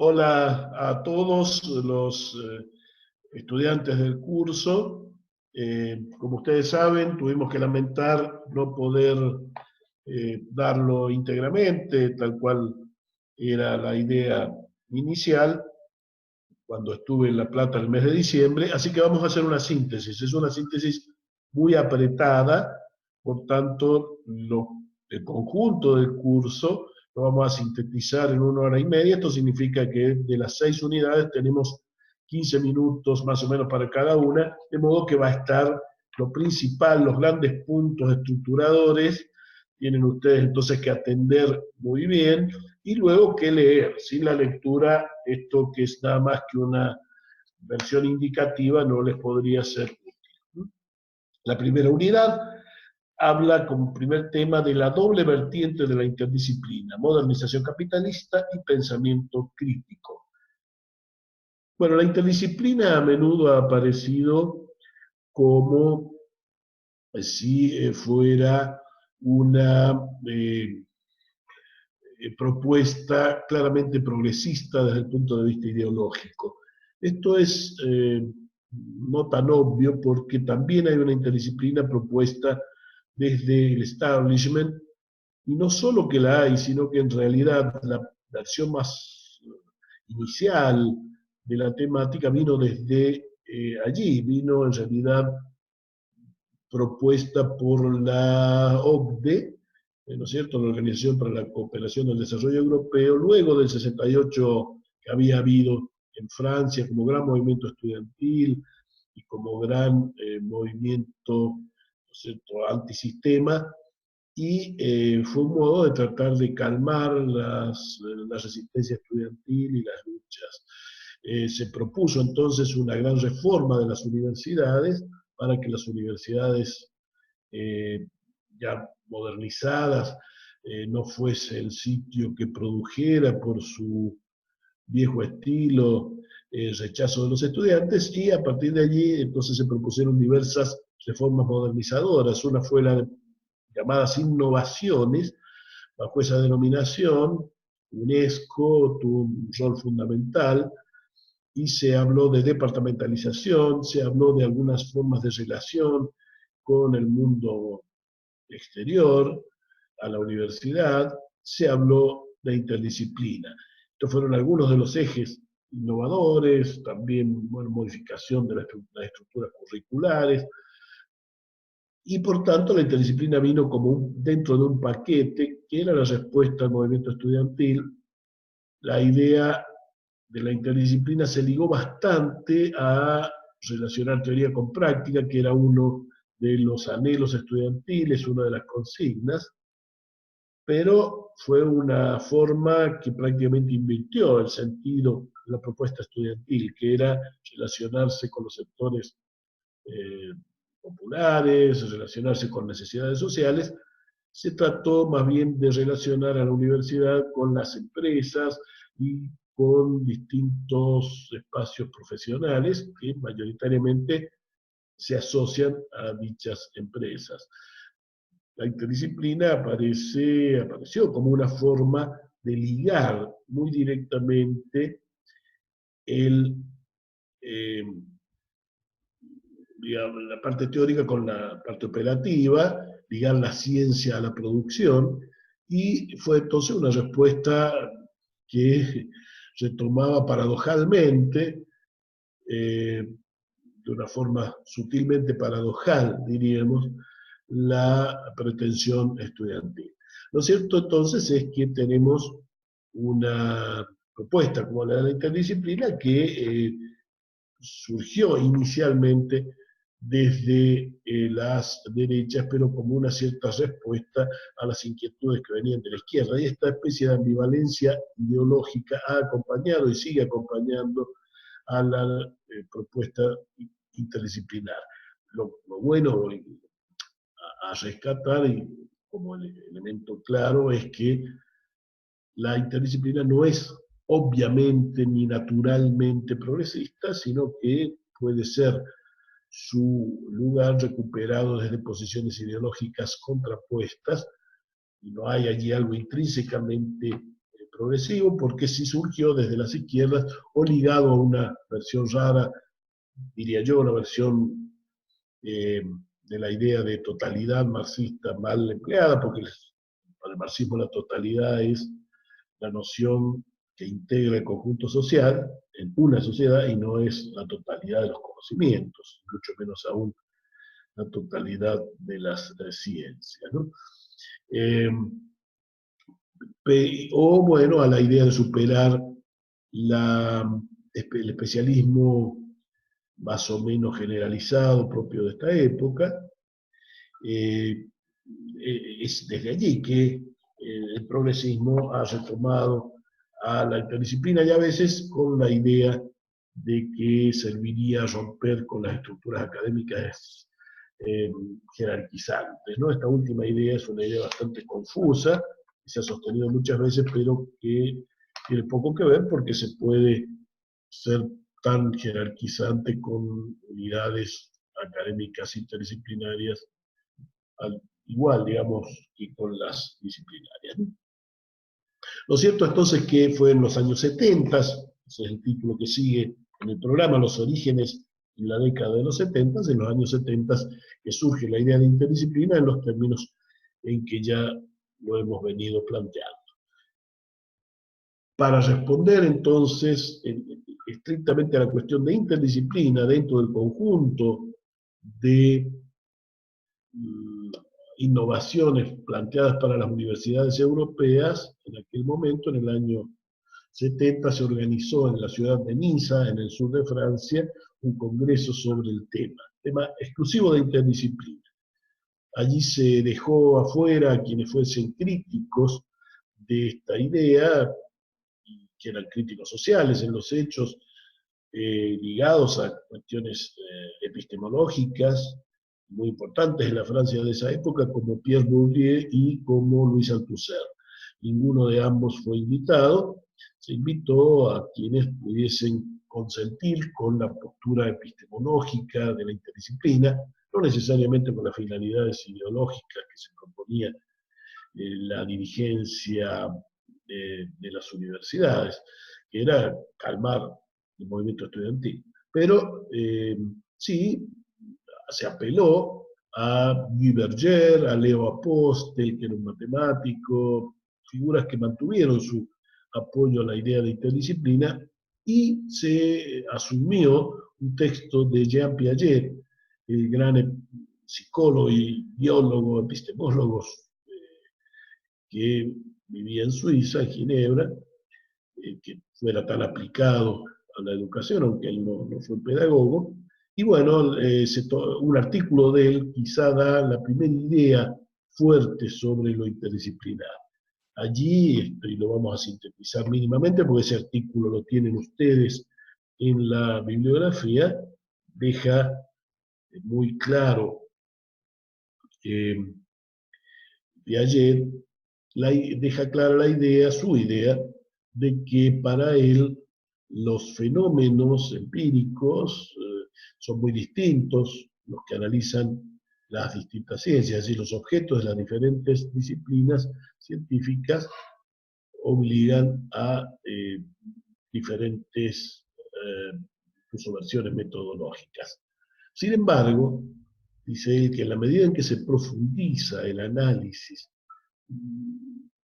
Hola a todos los estudiantes del curso. Como ustedes saben, tuvimos que lamentar no poder darlo íntegramente, tal cual era la idea inicial, cuando estuve en La Plata el mes de diciembre, así que vamos a hacer una síntesis. Es una síntesis muy apretada, por tanto, el conjunto del curso lo vamos a sintetizar en 1 hora y media. Esto significa que de las 6 unidades tenemos 15 minutos más o menos para cada una, de modo que va a estar lo principal, los grandes puntos estructuradores, tienen ustedes entonces que atender muy bien, y luego que leer. Sin la lectura, esto que es nada más que una versión indicativa no les podría ser útil. La primera unidad habla como primer tema de la doble vertiente de la interdisciplina: modernización capitalista y pensamiento crítico. Bueno, la interdisciplina a menudo ha aparecido como si fuera una propuesta claramente progresista desde el punto de vista ideológico. Esto es no tan obvio, porque también hay una interdisciplina propuesta desde el establishment, y no solo que la hay, sino que en realidad la versión más inicial de la temática vino desde allí, vino en realidad propuesta por la OCDE, ¿no es cierto?, la Organización para la Cooperación del Desarrollo Europeo, luego del 68, que había habido en Francia como gran movimiento estudiantil y como gran movimiento, ¿no es cierto?, antisistema, y fue un modo de tratar de calmar la resistencia estudiantil y las luchas. Se propuso entonces una gran reforma de las universidades para que las universidades ya modernizadas no fuese el sitio que produjera por su viejo estilo rechazo de los estudiantes, y a partir de allí entonces se propusieron diversas reformas modernizadoras. Una fue la de llamadas innovaciones. Bajo esa denominación, UNESCO tuvo un rol fundamental, y se habló de departamentalización, se habló de algunas formas de relación con el mundo exterior, a la universidad, se habló de interdisciplina. Estos fueron algunos de los ejes innovadores, también, bueno, modificación de las estructuras curriculares, y por tanto la interdisciplina vino como dentro de un paquete que era la respuesta al movimiento estudiantil. La idea de la interdisciplina se ligó bastante a relacionar teoría con práctica, que era uno de los anhelos estudiantiles, una de las consignas, pero fue una forma que prácticamente invirtió el sentido de la propuesta estudiantil, que era relacionarse con los sectores populares, relacionarse con necesidades sociales. Se trató más bien de relacionar a la universidad con las empresas y con distintos espacios profesionales que mayoritariamente se asocian a dichas empresas. La interdisciplina apareció como una forma de ligar muy directamente el, eh, digamos, la parte teórica con la parte operativa, ligar la ciencia a la producción, y fue entonces una respuesta que retomaba paradojalmente, de una forma sutilmente paradojal, diríamos, la pretensión estudiantil. Lo cierto entonces es que tenemos una propuesta como la de la interdisciplina que surgió inicialmente desde las derechas, pero como una cierta respuesta a las inquietudes que venían de la izquierda. Y esta especie de ambivalencia ideológica ha acompañado y sigue acompañando a la propuesta interdisciplinar. Lo bueno a rescatar, y como el elemento claro, es que la interdisciplina no es obviamente ni naturalmente progresista, sino que puede ser su lugar recuperado desde posiciones ideológicas contrapuestas, y no hay allí algo intrínsecamente progresivo, porque sí surgió desde las izquierdas o ligado a una versión rara, diría yo, una versión de la idea de totalidad marxista mal empleada, porque para el marxismo la totalidad es la noción que integra el conjunto social en una sociedad y no es la totalidad de los conocimientos, mucho menos aún la totalidad de las ciencias, ¿no? O bueno, a la idea de superar el especialismo más o menos generalizado propio de esta época. Es desde allí que el progresismo ha retomado a la interdisciplina y a veces con la idea de que serviría romper con las estructuras académicas eh, jerarquizantes, ¿no? Esta última idea es una idea bastante confusa, que se ha sostenido muchas veces, pero que tiene poco que ver porque se puede ser tan jerarquizante con unidades académicas interdisciplinarias igual, digamos, que con las disciplinarias, ¿no? Lo cierto entonces que fue en los años 70, ese es el título que sigue en el programa, los orígenes en la década de los 70, en los años 70 que surge la idea de interdisciplina en los términos en que ya lo hemos venido planteando. Para responder entonces estrictamente a la cuestión de interdisciplina dentro del conjunto de innovaciones planteadas para las universidades europeas, en aquel momento, en el año 70, se organizó en la ciudad de Niza, en el sur de Francia, un congreso sobre el tema exclusivo de interdisciplina. Allí se dejó afuera a quienes fuesen críticos de esta idea, que eran críticos sociales en los hechos, ligados a cuestiones epistemológicas muy importantes en la Francia de esa época, como Pierre Bourdieu y como Louis Althusser. Ninguno de ambos fue invitado. Se invitó a quienes pudiesen consentir con la postura epistemológica de la interdisciplina, no necesariamente con las finalidades ideológicas que se proponía la dirigencia de las universidades, que era calmar el movimiento estudiantil. Pero sí, se apeló a Guy Berger, a Leo Apostel, que era un matemático, figuras que mantuvieron su apoyo a la idea de interdisciplina, y se asumió un texto de Jean Piaget, el gran psicólogo y biólogo, epistemólogo, que vivía en Suiza, en Ginebra, que fuera tan aplicado a la educación, aunque él no fue pedagogo. Y bueno, un artículo de él quizá da la primera idea fuerte sobre lo interdisciplinar. Allí, y lo vamos a sintetizar mínimamente, porque ese artículo lo tienen ustedes en la bibliografía, deja muy claro Piaget deja clara la idea, su idea, de que para él los fenómenos empíricos son muy distintos, los que analizan las distintas ciencias, es decir, los objetos de las diferentes disciplinas científicas obligan a diferentes versiones metodológicas. Sin embargo, dice él que en la medida en que se profundiza el análisis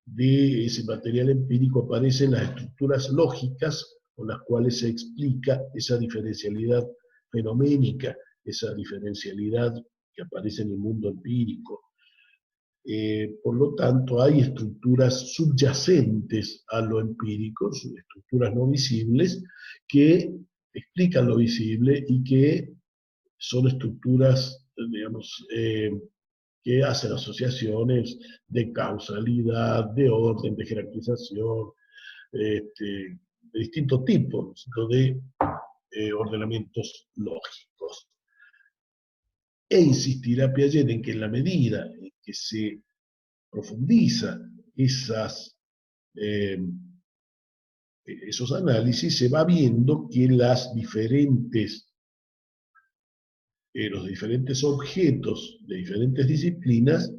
de ese material empírico aparecen las estructuras lógicas con las cuales se explica esa diferencialidad fenoménica, esa diferencialidad que aparece en el mundo empírico. Por lo tanto, hay estructuras subyacentes a lo empírico, estructuras no visibles, que explican lo visible y que son estructuras, digamos, que hacen asociaciones de causalidad, de orden, de jerarquización, de distintos tipos de ordenamientos lógicos. E insistirá Piaget en que en la medida en que se profundiza esos análisis, se va viendo que los diferentes objetos de diferentes disciplinas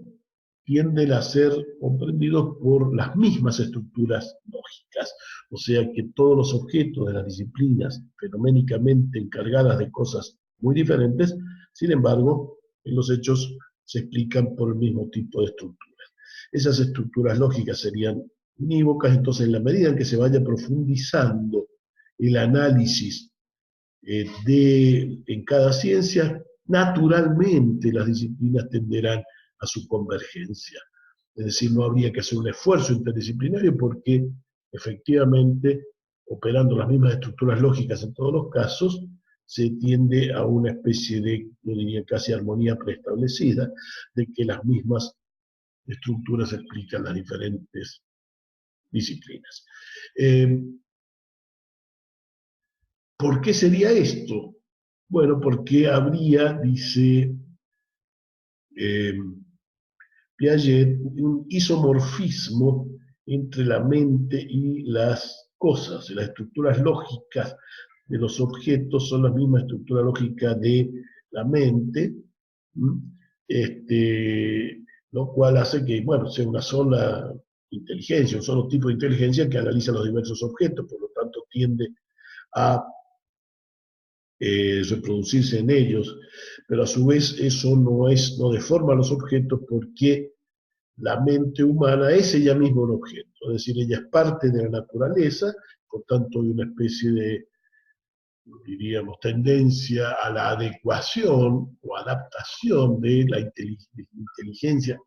tienden a ser comprendidos por las mismas estructuras lógicas. O sea que todos los objetos de las disciplinas fenoménicamente encargadas de cosas muy diferentes, sin embargo, en los hechos se explican por el mismo tipo de estructuras. Esas estructuras lógicas serían unívocas, entonces en la medida en que se vaya profundizando el análisis en cada ciencia, naturalmente las disciplinas tenderán a su convergencia. Es decir, no habría que hacer un esfuerzo interdisciplinario porque efectivamente, operando las mismas estructuras lógicas en todos los casos, se tiende a una especie de, yo diría casi armonía preestablecida, de que las mismas estructuras explican las diferentes disciplinas. ¿Por qué sería esto? Bueno, porque habría, dice Piaget, un isomorfismo entre la mente y las cosas. Las estructuras lógicas de los objetos son la misma estructura lógica de la mente, lo cual hace que, bueno, sea una sola inteligencia, un solo tipo de inteligencia que analiza los diversos objetos, por lo tanto tiende a reproducirse en ellos, pero a su vez eso no deforma los objetos porque la mente humana es ella misma un objeto, es decir, ella es parte de la naturaleza, por tanto hay una especie de, diríamos, tendencia a la adecuación o adaptación de la inteligencia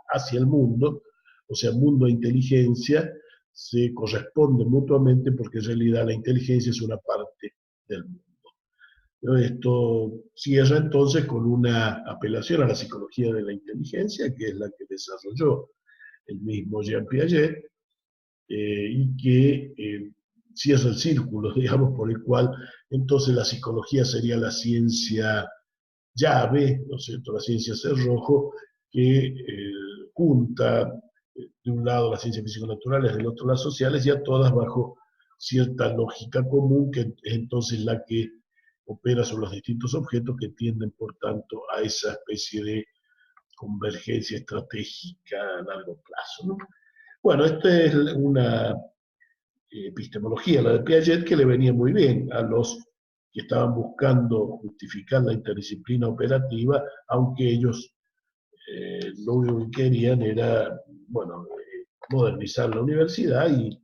hacia el mundo, o sea, mundo e inteligencia se corresponden mutuamente porque en realidad la inteligencia es una parte del mundo. Esto cierra entonces con una apelación a la psicología de la inteligencia, que es la que desarrolló el mismo Jean Piaget, y que cierra el círculo, digamos, por el cual entonces la psicología sería la ciencia llave, ¿no es cierto?, la ciencia cerrojo, que junta de un lado las ciencias físico-naturales, del otro las sociales, ya todas bajo cierta lógica común, que es entonces la que opera sobre los distintos objetos que tienden, por tanto, a esa especie de convergencia estratégica a largo plazo, ¿no? Bueno, esta es una epistemología, la de Piaget, que le venía muy bien a los que estaban buscando justificar la interdisciplina operativa, aunque ellos lo único que querían era, bueno, modernizar la universidad y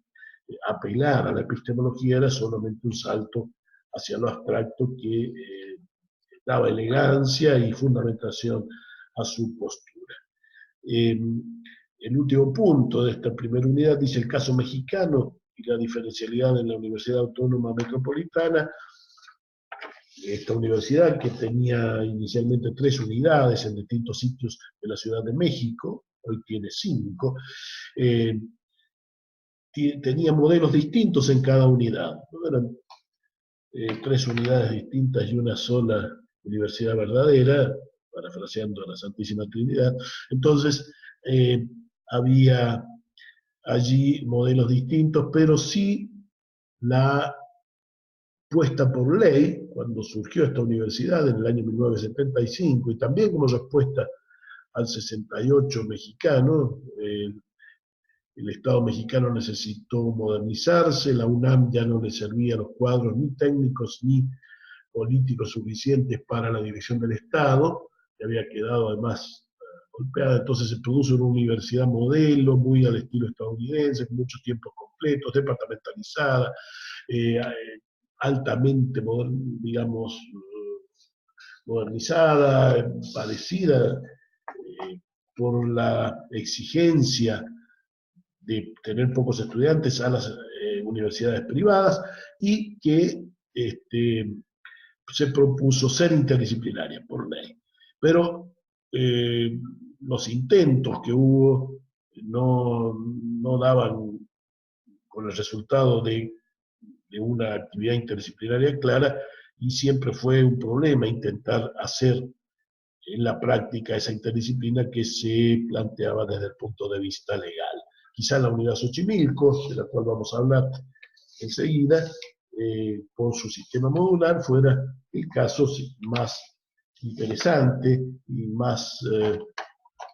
apelar a la epistemología era solamente un salto hacia lo abstracto que daba elegancia y fundamentación a su postura. El último punto de esta primera unidad dice el caso mexicano y la diferencialidad en la Universidad Autónoma Metropolitana. Esta universidad, que tenía inicialmente 3 unidades en distintos sitios de la Ciudad de México, hoy tiene 5, tenía modelos distintos en cada unidad. Eran 3 unidades distintas y una sola universidad verdadera, parafraseando a la Santísima Trinidad. Entonces, había allí modelos distintos, pero sí la puesta por ley, cuando surgió esta universidad en el año 1975, y también como respuesta al 68 mexicano, el Estado mexicano necesitó modernizarse, la UNAM ya no le servía los cuadros ni técnicos ni políticos suficientes para la dirección del Estado, que había quedado además golpeada, entonces se produce una universidad modelo, muy al estilo estadounidense, con muchos tiempos completos, departamentalizada, altamente, digamos, modernizada, parecida por la exigencia de tener pocos estudiantes a las universidades privadas y que se propuso ser interdisciplinaria por ley. Pero los intentos que hubo no daban con el resultado de una actividad interdisciplinaria clara y siempre fue un problema intentar hacer en la práctica esa interdisciplina que se planteaba desde el punto de vista legal. Quizá la unidad Xochimilco, de la cual vamos a hablar enseguida, con su sistema modular, fuera el caso más interesante y más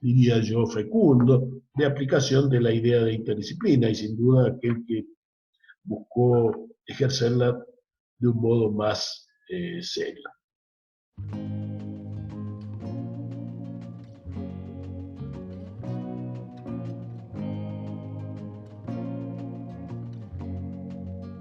diría yo, fecundo de aplicación de la idea de interdisciplina y sin duda aquel que buscó ejercerla de un modo más serio.